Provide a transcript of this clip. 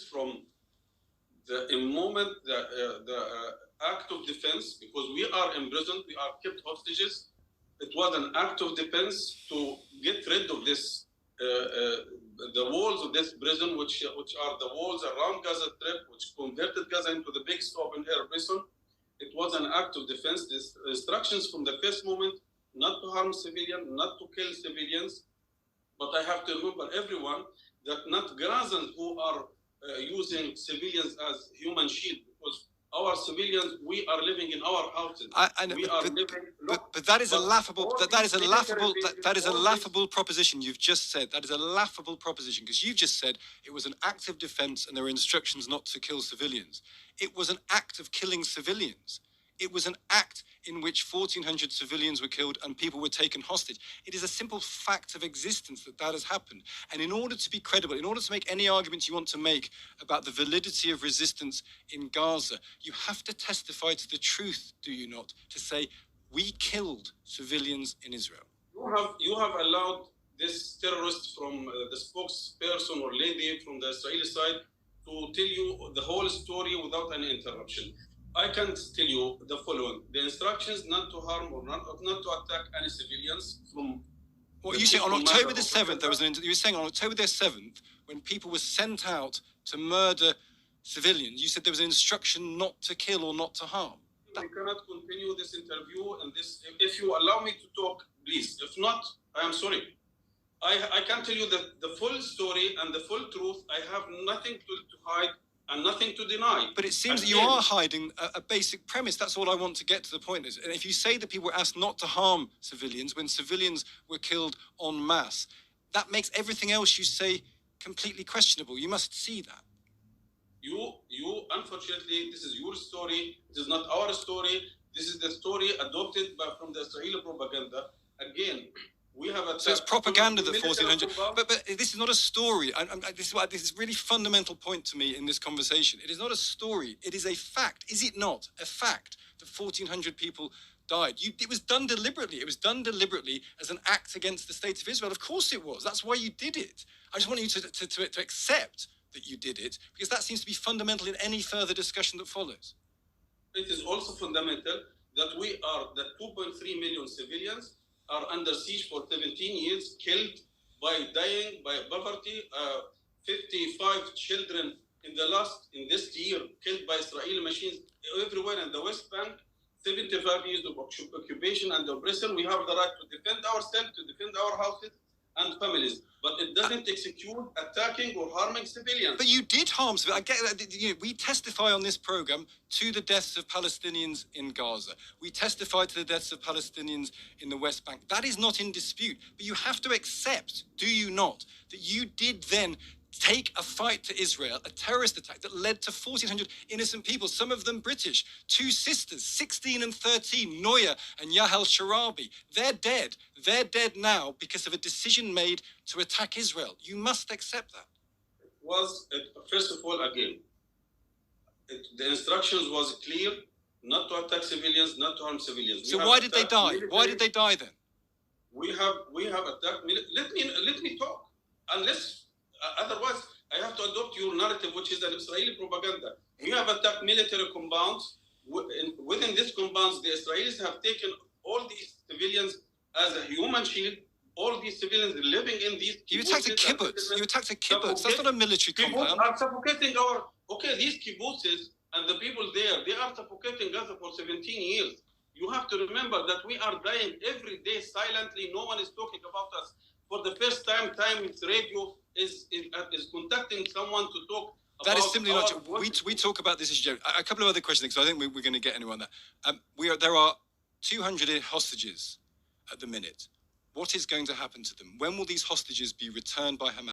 from the act of defense, because we are imprisoned, we are kept hostages. It was an act of defense to get rid of this, the walls of this prison, which are the walls around Gaza Strip, which converted Gaza into the biggest open-air prison. It was an act of defense. These instructions from the first moment, not to harm civilians, not to kill civilians. But I have to remember everyone that not Gazans who are using civilians as human shield, because our civilians, we are living in our houses. But that is a laughable. That is a laughable proposition you've just said. That is a laughable proposition, because you've just said it was an act of defense and there were instructions not to kill civilians. It was an act of killing civilians. It was an act in which 1,400 civilians were killed and people were taken hostage. It is a simple fact of existence that has happened. And in order to be credible, in order to make any arguments you want to make about the validity of resistance in Gaza, you have to testify to the truth, do you not? To say, we killed civilians in Israel. You have allowed this terrorist from the spokesperson or lady from the Israeli side to tell you the whole story without any interruption. I can tell you the following: the instructions not to harm or not to attack any civilians from. What you saying on October the 7th? There was you were saying on October the 7th, when people were sent out to murder civilians, you said there was an instruction not to kill or not to harm. We cannot continue this interview and this. If you allow me to talk, please. If not, I am sorry. I can tell you the full story and the full truth. I have nothing to hide and nothing to deny. But it seems that you are hiding a basic premise. That's all I want to get to the point is. And if you say that people were asked not to harm civilians when civilians were killed en masse, that makes everything else you say completely questionable. You must see that. You unfortunately, this is your story. It is not our story. This is the story adopted from the Israeli propaganda. Again, we have a. So it's propaganda that 1,400. But this is not a story. This is a really fundamental point to me in this conversation. It is not a story. It is a fact. Is it not a fact that 1,400 people died? It was done deliberately. It was done deliberately as an act against the state of Israel. Of course it was. That's why you did it. I just want you to accept that you did it, because that seems to be fundamental in any further discussion that follows. It is also fundamental that 2.3 million civilians are under siege for 17 years, killed by dying, by poverty. 55 children in this year killed by Israeli machines everywhere in the West Bank. 75 years of occupation and oppression. We have the right to defend ourselves, to defend our houses and families, but it doesn't execute attacking or harming civilians. But you did harm civilians. I get that. We testify on this program to the deaths of Palestinians in Gaza. We testify to the deaths of Palestinians in the West Bank. That is not in dispute. But you have to accept, do you not, that you did then take a fight to Israel, a terrorist attack that led to 1,400 innocent people, some of them British, two sisters, 16 and 13, Noya and Yahel Sharabi. They're dead. They're dead now because of a decision made to attack Israel. You must accept that. First of all, again, the instructions was clear, not to attack civilians, not to harm civilians. So why did they die? Why did they die then? We have attacked. Let me talk. Otherwise, I have to adopt your narrative, which is an Israeli propaganda. We have attacked military compounds. Within these compounds, the Israelis have taken all these civilians as a human shield. All these civilians living in these. You attacked a kibbutz. You attacked a kibbutz. That's not a military compound. Are suffocating these kibbutzes and the people there. They are suffocating Gaza for 17 years. You have to remember that we are dying every day silently. No one is talking about us. For the first time, Times Radio is contacting someone to talk about. That is simply not true. We talk about this issue. A couple of other questions, because I think we're going to get anyone there. There are 200 hostages at the minute. What is going to happen to them? When will these hostages be returned by Hamas?